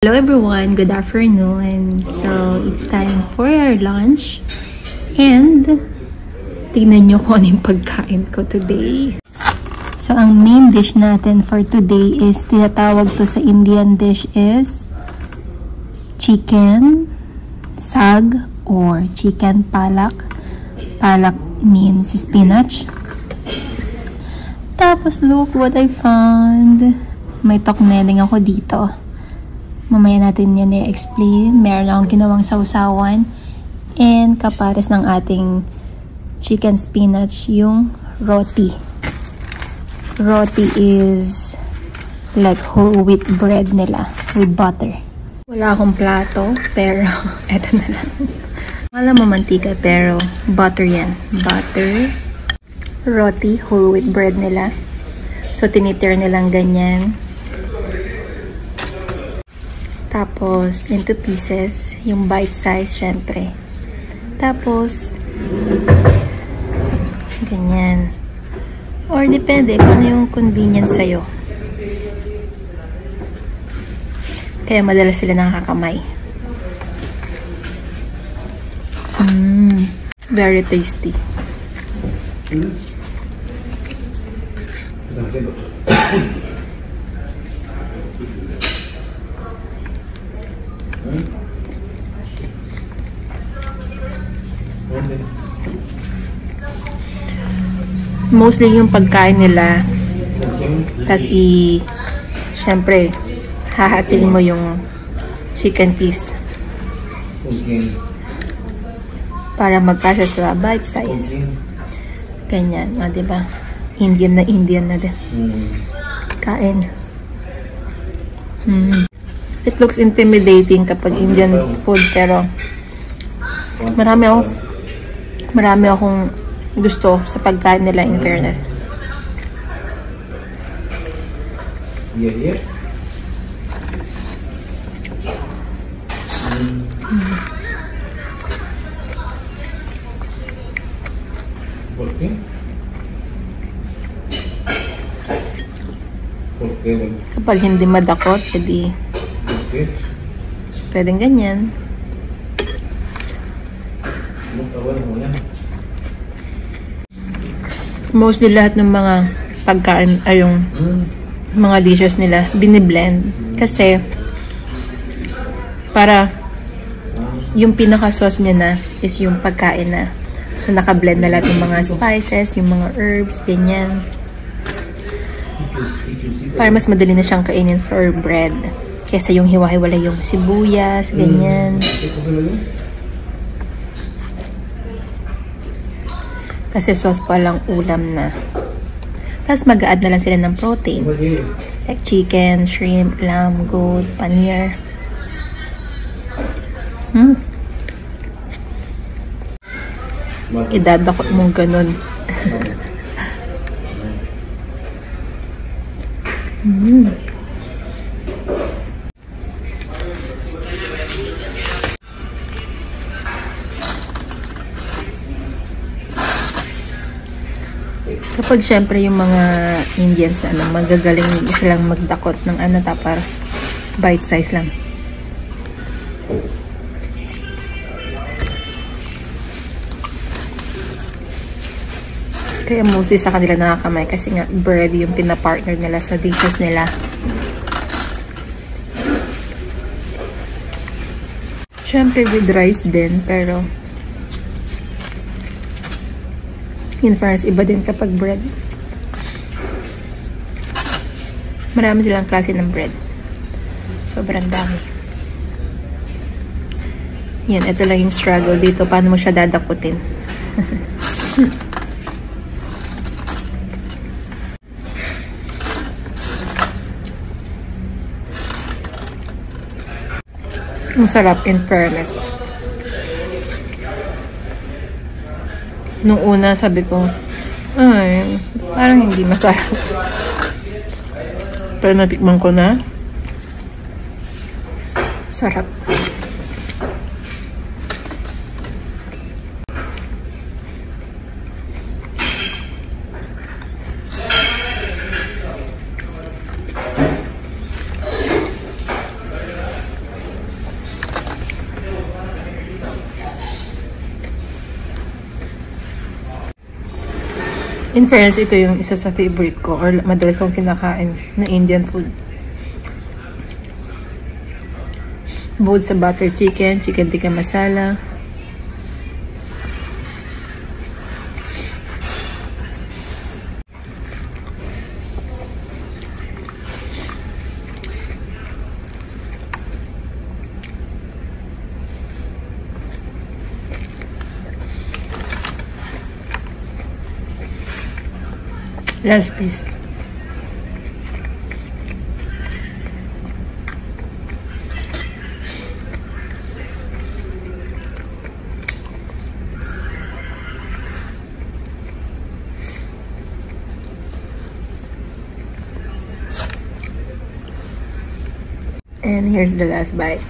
Hello everyone, good afternoon. So, it's time for our lunch. And, tingnan nyo kung anong pagkain ko today. So, ang main dish natin for today is, tinatawag to sa Indian dish is chicken sag or chicken palak. Palak means spinach. Tapos, look what I found. May tokneding ako dito. Mamaya natin yan i-explain. Meron akong ginawang sausawan. And kapares ng ating chicken spinach, yung roti. Roti is like whole wheat bread nila with butter. Wala akong plato, pero eto na lang. Wala mo mantika, pero butter yan. Butter, roti, whole wheat bread nila. So, tinitir nilang ganyan. Tapos, into pieces, yung bite size, syempre. Tapos, ganyan. Or depende, paano yung convenience sa'yo. Kaya madalas sila nakakamay. Very tasty. Mostly yung pagkain nila, tas syempre hahatiin mo yung chicken piece para magkasya sa bite size. Ganyan, diba? Indian na din. Kain. It looks intimidating kapag Indian food, pero marami akong gusto sa pagkain nila, in fairness. Kapag hindi madakot, pwedeng ganyan. Mostly lahat ng mga pagkain ay yung mga dishes nila biniblend, kasi para yung pinaka sauce niya na is yung pagkain na. So naka-blend na lahat yung mga spices, yung mga herbs, ganyan, para mas madali na siyang kainin for bread kesa yung hiwa-hiwalay yung sibuyas, ganyan. Kasi sauce pa lang ulam na. Tapos mag-a-add na lang sila ng protein. Like chicken, shrimp, lamb, goat, paneer. Idadakot mong ganun. Kapag syempre yung mga Indians na magagaling silang magdakot ng tapos bite size lang. Kaya mostly sa kanila nakakamay, kasi nga bread yung pinapartner nila sa dishes nila. Syempre with rice din, pero in fairness, iba din kapag bread. Marami silang klase ng bread. Sobrang dami. Yan, ito lang yung struggle dito. Paano mo siya dadakutin? Ang sarap, in fairness. Nung una, sabi ko, ay, parang hindi masarap. Pero natikman ko na. Sarap. In fairness, ito yung isa sa favorite ko or madalas kong kinakain na Indian food. Bukod sa butter chicken, chicken tikka masala. Last piece. And here's the last bite.